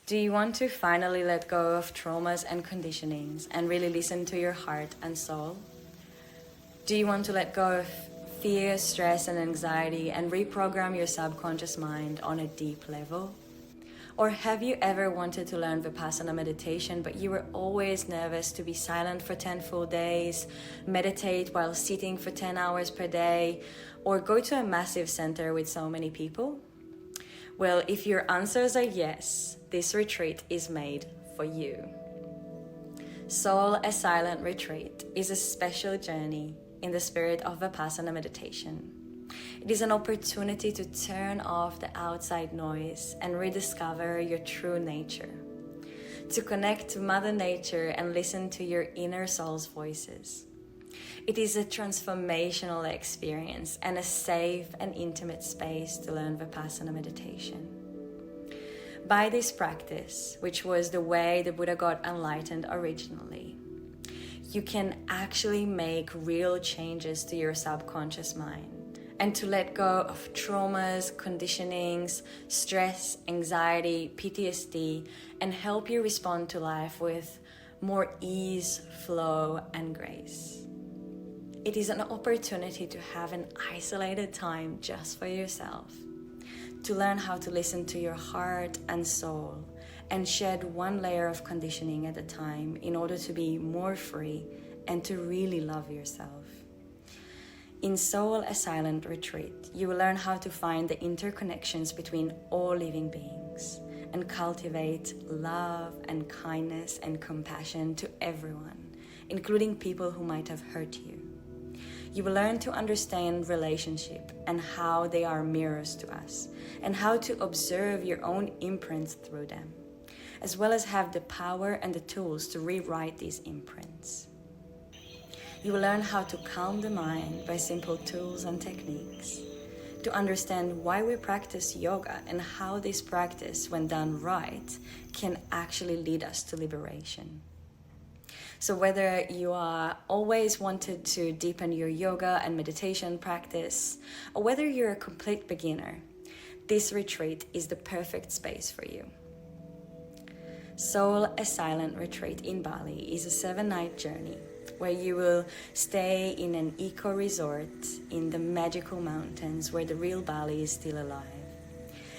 Do you want to finally let go of traumas and conditionings and really listen to your heart and soul? Do you want to let go of fear, stress, and anxiety and reprogram your subconscious mind on a deep level? Or have you ever wanted to learn Vipassana meditation, but you were always nervous to be silent for 10 full days, meditate while sitting for 10 hours per day, or go to a massive center with so many people? Well, if your answers are yes, this retreat is made for you. Soul a Silent Retreat is a special journey in the spirit of Vipassana meditation. It is an opportunity to turn off the outside noise and rediscover your true nature, to connect to Mother Nature and listen to your inner soul's voices. It is a transformational experience and a safe and intimate space to learn Vipassana meditation. By this practice, which was the way the Buddha got enlightened originally, you can actually make real changes to your subconscious mind and to let go of traumas, conditionings, stress, anxiety, PTSD, and help you respond to life with more ease, flow, and grace. It is an opportunity to have an isolated time just for yourself, to learn how to listen to your heart and soul and shed one layer of conditioning at a time in order to be more free and to really love yourself. In Soul a Silent Retreat, you will learn how to find the interconnections between all living beings and cultivate love and kindness and compassion to everyone, including people who might have hurt you. You will learn to understand relationship and how they are mirrors to us, and how to observe your own imprints through them, as well as have the power and the tools to rewrite these imprints. You will learn how to calm the mind by simple tools and techniques, to understand why we practice yoga and how this practice, when done right, can actually lead us to liberation. So whether you are always wanted to deepen your yoga and meditation practice, or whether you're a complete beginner, this retreat is the perfect space for you. Soul a Silent Retreat in Bali is a 7-night journey where you will stay in an eco-resort in the magical mountains where the real Bali is still alive,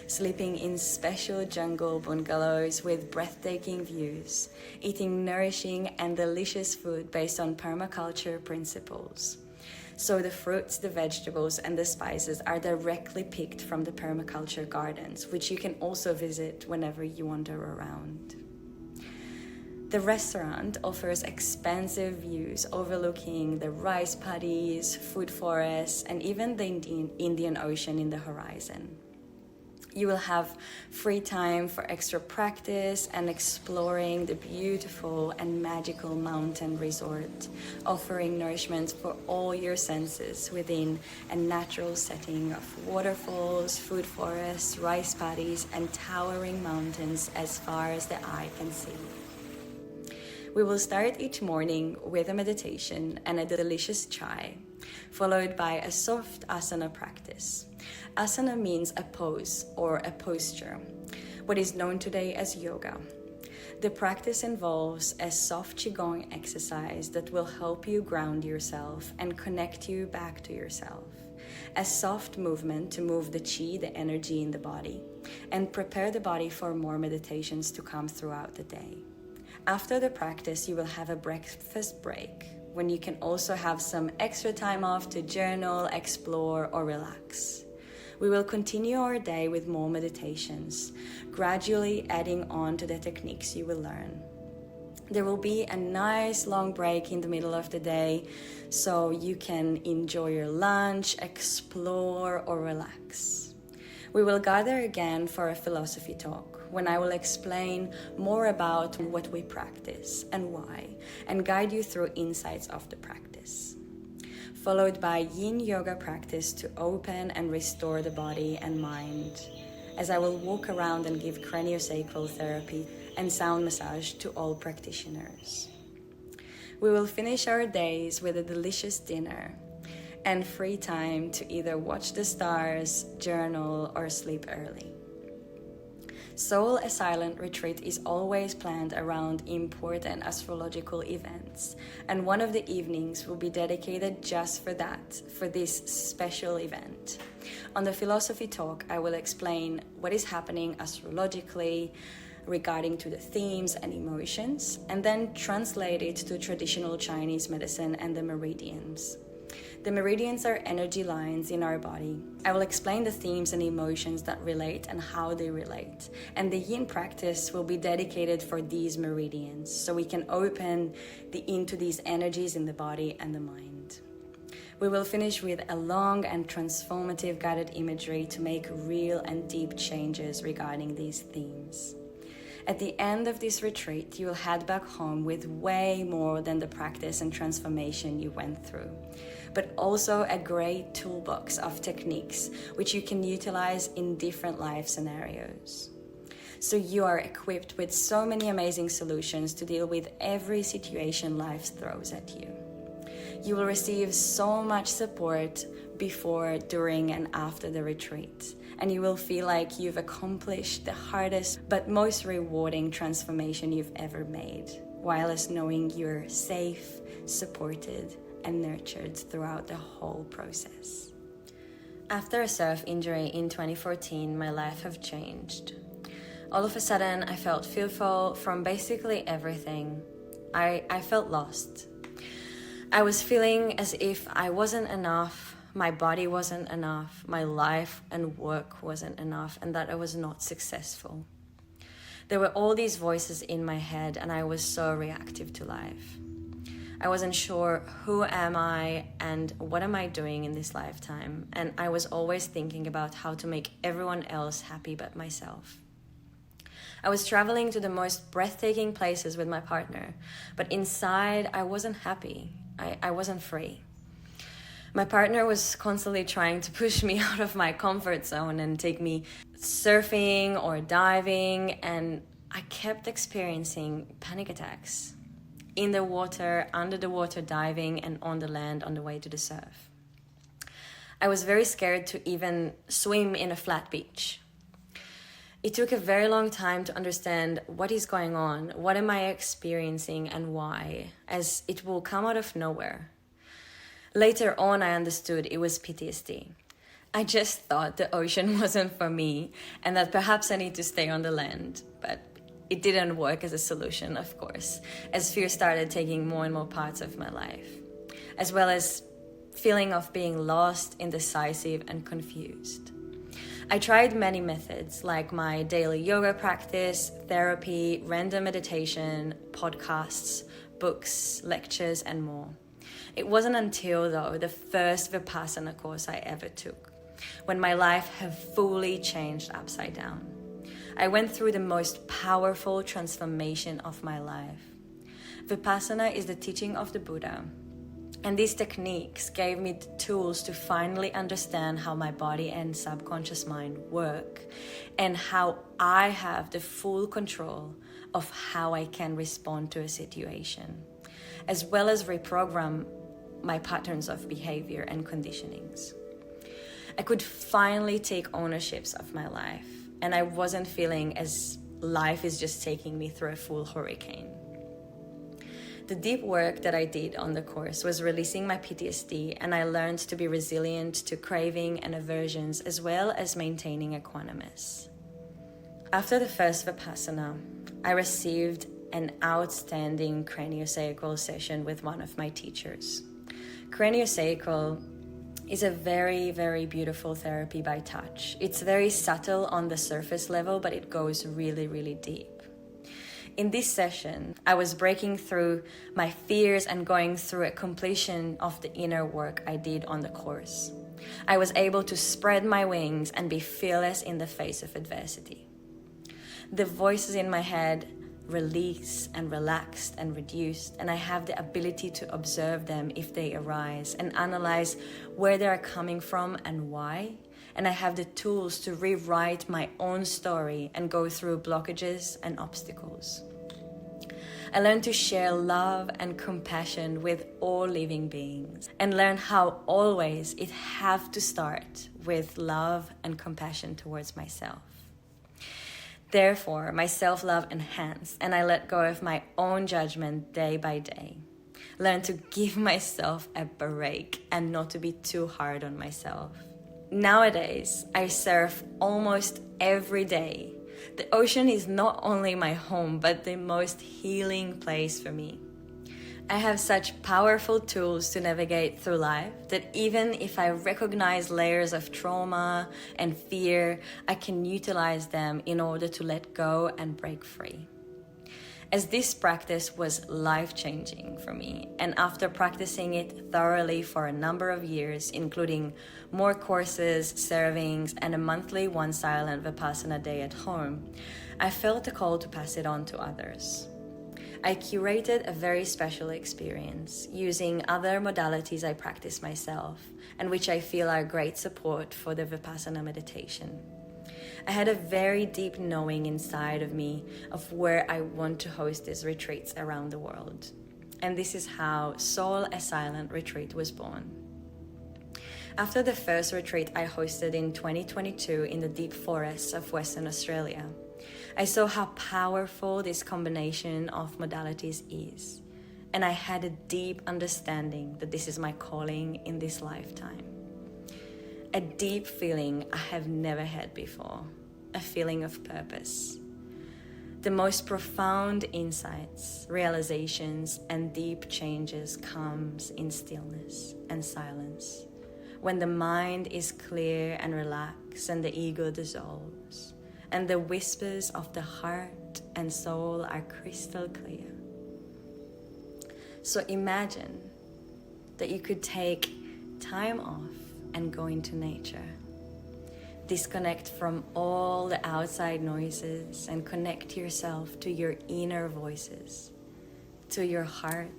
sleeping in special jungle bungalows with breathtaking views, eating nourishing and delicious food based on permaculture principles. So the fruits, the vegetables, and the spices are directly picked from the permaculture gardens, which you can also visit whenever you wander around. The restaurant offers expansive views overlooking the rice paddies, food forests, and even the Indian Ocean in the horizon. You will have free time for extra practice and exploring the beautiful and magical mountain resort, offering nourishment for all your senses within a natural setting of waterfalls, food forests, rice paddies, and towering mountains as far as the eye can see. We will start each morning with a meditation and a delicious chai, followed by a soft asana practice. Asana means a pose or a posture, what is known today as yoga. The practice involves a soft qigong exercise that will help you ground yourself and connect you back to yourself. A soft movement to move the qi, the energy in the body, and prepare the body for more meditations to come throughout the day. After the practice, you will have a breakfast break, when you can also have some extra time off to journal, explore, or relax. We will continue our day with more meditations, gradually adding on to the techniques you will learn. There will be a nice long break in the middle of the day, so you can enjoy your lunch, explore, or relax. We will gather again for a philosophy talk, when I will explain more about what we practice and why, and guide you through insights of the practice. Followed by yin yoga practice to open and restore the body and mind, as I will walk around and give Cranio-Sacral therapy and sound massage to all practitioners. We will finish our days with a delicious dinner and free time to either watch the stars, journal, or sleep early. Soul a Silent retreat is always planned around important astrological events, and one of the evenings will be dedicated just for that, for this special event. On the philosophy talk, I will explain what is happening astrologically regarding to the themes and emotions, and then translate it to traditional Chinese medicine and the meridians. The meridians are energy lines in our body. I will explain the themes and emotions that relate and how they relate. And the yin practice will be dedicated for these meridians, so we can open into these energies in the body and the mind. We will finish with a long and transformative guided imagery to make real and deep changes regarding these themes. At the end of this retreat, you will head back home with way more than the practice and transformation you went through, but also a great toolbox of techniques which you can utilize in different life scenarios. So you are equipped with so many amazing solutions to deal with every situation life throws at you. You will receive so much support before, during, and after the retreat, and you will feel like you've accomplished the hardest but most rewarding transformation you've ever made, while knowing you're safe, supported, and nurtured throughout the whole process. After a surf injury in 2014, my life have changed. All of a sudden, I felt fearful from basically everything. I felt lost. I was feeling as if I wasn't enough, my body wasn't enough, my life and work wasn't enough, and that I was not successful. There were all these voices in my head, and I was so reactive to life. I wasn't sure who am I and what am I doing in this lifetime, and I was always thinking about how to make everyone else happy but myself. I was traveling to the most breathtaking places with my partner, but inside I wasn't happy. I wasn't free. My partner was constantly trying to push me out of my comfort zone and take me surfing or diving, and I kept experiencing panic attacks in the water, under the water diving, and on the land on the way to the surf. I was very scared to even swim in a flat beach. It took a very long time to understand what is going on, what am I experiencing and why, as it will come out of nowhere. Later on, I understood it was PTSD. I just thought the ocean wasn't for me and that perhaps I need to stay on the land, but it didn't work as a solution, of course, as fear started taking more and more parts of my life, as well as feeling of being lost, indecisive, and confused. I tried many methods like my daily yoga practice, therapy, random meditation, podcasts, books, lectures, and more. It wasn't until, though, the first Vipassana course I ever took, when my life had fully changed upside down. I went through the most powerful transformation of my life. Vipassana is the teaching of the Buddha, and these techniques gave me the tools to finally understand how my body and subconscious mind work, and how I have the full control of how I can respond to a situation, as well as reprogram my patterns of behavior and conditionings. I could finally take ownerships of my life, and I wasn't feeling as life is just taking me through a full hurricane. The deep work that I did on the course was releasing my PTSD, and I learned to be resilient to craving and aversions, as well as maintaining equanimous. After the first Vipassana, I received an outstanding Cranio-Sacral session with one of my teachers. Cranio-Sacral is a very, very beautiful therapy by touch. It's very subtle on the surface level, but it goes really, really deep. In this session, I was breaking through my fears and going through a completion of the inner work I did on the course. I was able to spread my wings and be fearless in the face of adversity. The voices in my head released and relaxed and reduced, and I have the ability to observe them if they arise and analyze where they are coming from and why. And I have the tools to rewrite my own story and go through blockages and obstacles. I learned to share love and compassion with all living beings, and learn how always it have to start with love and compassion towards myself. Therefore, my self-love enhanced, and I let go of my own judgment day by day. Learn to give myself a break and not to be too hard on myself. Nowadays, I surf almost every day. The ocean is not only my home, but the most healing place for me. I have such powerful tools to navigate through life that even if I recognize layers of trauma and fear, I can utilize them in order to let go and break free. As this practice was life-changing for me, and after practicing it thoroughly for a number of years, including more courses, servings, and a monthly one silent Vipassana day at home, I felt a call to pass it on to others. I curated a very special experience using other modalities I practice myself, and which I feel are great support for the Vipassana meditation. I had a very deep knowing inside of me of where I want to host these retreats around the world. And this is how Soul a Silent Retreat was born. After the first retreat I hosted in 2022 in the deep forests of Western Australia, I saw how powerful this combination of modalities is. And I had a deep understanding that this is my calling in this lifetime. A deep feeling I have never had before, a feeling of purpose. The most profound insights, realizations, and deep changes comes in stillness and silence, when the mind is clear and relaxed and the ego dissolves, and the whispers of the heart and soul are crystal clear. So imagine that you could take time off and go into nature. Disconnect from all the outside noises and connect yourself to your inner voices, to your heart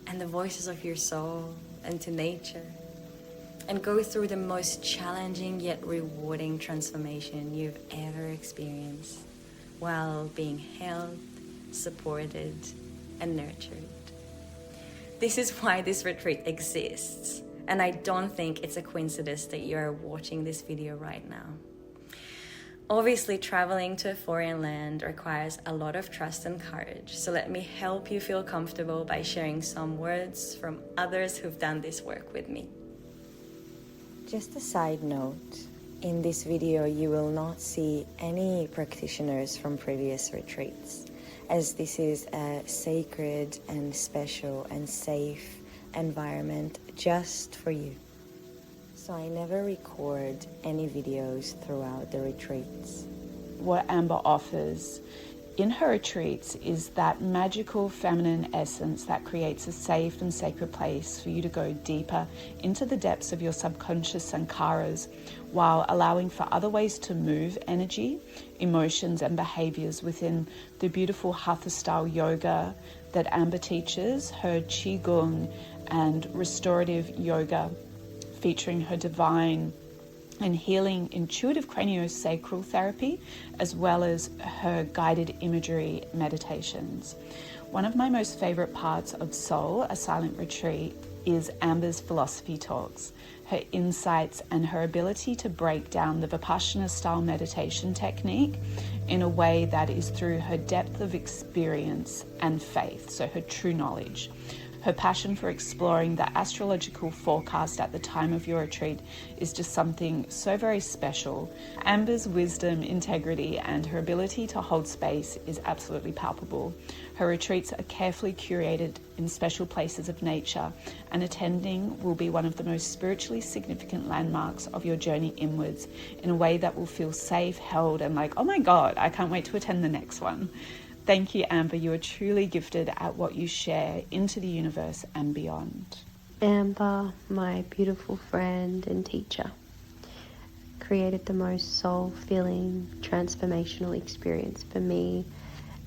and the voices of your soul, and to nature, and go through the most challenging yet rewarding transformation you've ever experienced while being held, supported, and nurtured. This is why this retreat exists. And I don't think it's a coincidence that you're watching this video right now. Obviously, traveling to a foreign land requires a lot of trust and courage. So let me help you feel comfortable by sharing some words from others who've done this work with me. Just a side note, in this video you will not see any practitioners from previous retreats, as this is a sacred and special and safe environment just for you. So I never record any videos throughout the retreats. What Amber offers in her retreats is that magical feminine essence that creates a safe and sacred place for you to go deeper into the depths of your subconscious sankharas, while allowing for other ways to move energy, emotions and behaviors within the beautiful Hatha style yoga that Amber teaches, her Qigong and restorative yoga, featuring her divine and healing intuitive Cranio-Sacral therapy, as well as her guided imagery meditations. One of my most favorite parts of Soul, a Silent Retreat, is Amber's philosophy talks, her insights and her ability to break down the Vipassana style meditation technique in a way that is through her depth of experience and faith, so her true knowledge. Her passion for exploring the astrological forecast at the time of your retreat is just something so very special. Amber's wisdom, integrity, and her ability to hold space is absolutely palpable. Her retreats are carefully curated in special places of nature, and attending will be one of the most spiritually significant landmarks of your journey inwards in a way that will feel safe, held, and like, oh my God, I can't wait to attend the next one. Thank you, Amber. You are truly gifted at what you share into the universe and beyond. Amber, my beautiful friend and teacher, created the most soul-filling, transformational experience for me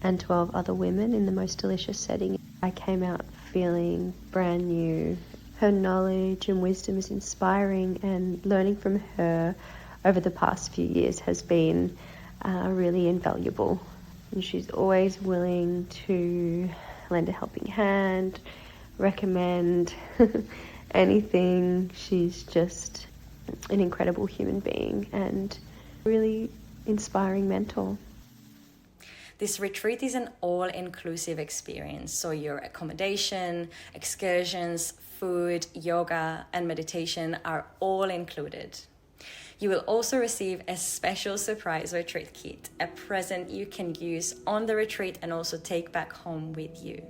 and 12 other women in the most delicious setting. I came out feeling brand new. Her knowledge and wisdom is inspiring, and learning from her over the past few years has been really invaluable. And she's always willing to lend a helping hand, recommend anything. She's just an incredible human being and really inspiring mentor. This retreat is an all-inclusive experience, so your accommodation, excursions, food, yoga, and meditation are all included. You will also receive a special surprise retreat kit, a present you can use on the retreat and also take back home with you.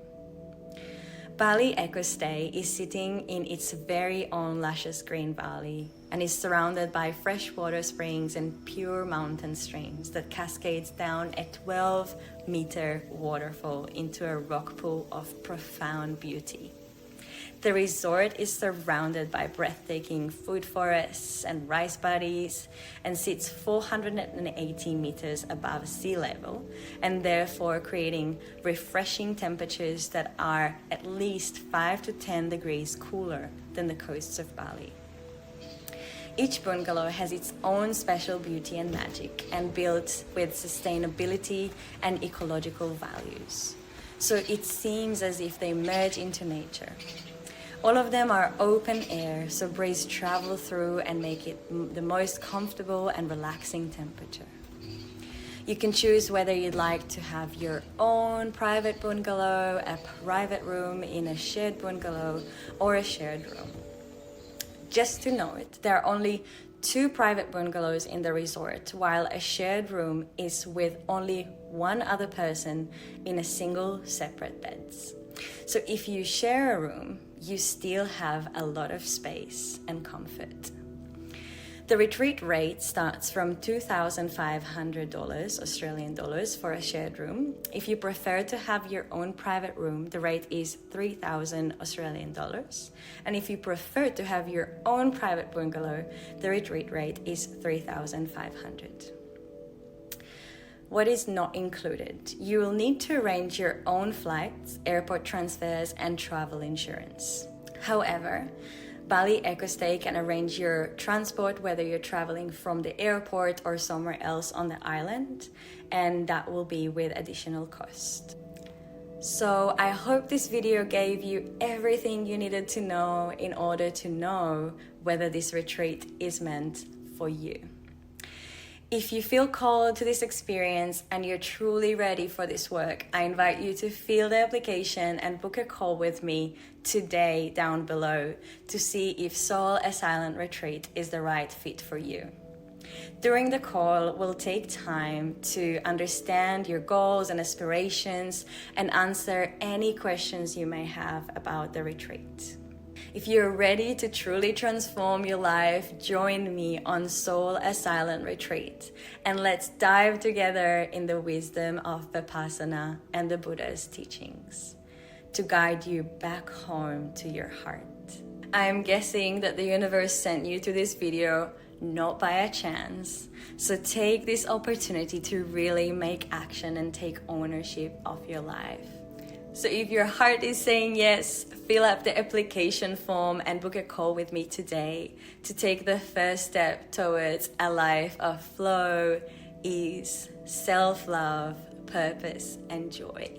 Bali Eco Stay is sitting in its very own luscious green valley and is surrounded by freshwater springs and pure mountain streams that cascades down a 12-meter waterfall into a rock pool of profound beauty. The resort is surrounded by breathtaking food forests and rice paddies and sits 480 meters above sea level, and therefore creating refreshing temperatures that are at least 5 to 10 degrees cooler than the coasts of Bali. Each bungalow has its own special beauty and magic, and built with sustainability and ecological values. So it seems as if they merge into nature. All of them are open air, so breeze travel through and make it the most comfortable and relaxing temperature. You can choose whether you'd like to have your own private bungalow, a private room in a shared bungalow, or a shared room. Just to note, there are only 2 private bungalows in the resort, while a shared room is with only one other person in a single separate beds. So if you share a room, you still have a lot of space and comfort. The retreat rate starts from $2,500 Australian dollars for a shared room. If you prefer to have your own private room, the rate is 3,000 Australian dollars. And if you prefer to have your own private bungalow, the retreat rate is 3,500. What is not included? You will need to arrange your own flights, airport transfers, and travel insurance. However, Bali EcoStay can arrange your transport whether you're traveling from the airport or somewhere else on the island, and that will be with additional cost. So I hope this video gave you everything you needed to know in order to know whether this retreat is meant for you. If you feel called to this experience and you're truly ready for this work, I invite you to fill the application and book a call with me today down below to see if Soul a Silent Retreat is the right fit for you. During the call, we'll take time to understand your goals and aspirations and answer any questions you may have about the retreat. If you're ready to truly transform your life, join me on Soul a Silent Retreat, and let's dive together in the wisdom of Vipassana and the Buddha's teachings to guide you back home to your heart. I am guessing that the universe sent you to this video not by a chance, so take this opportunity to really make action and take ownership of your life. So if your heart is saying yes, fill up the application form and book a call with me today to take the first step towards a life of flow, ease, self-love, purpose, and joy.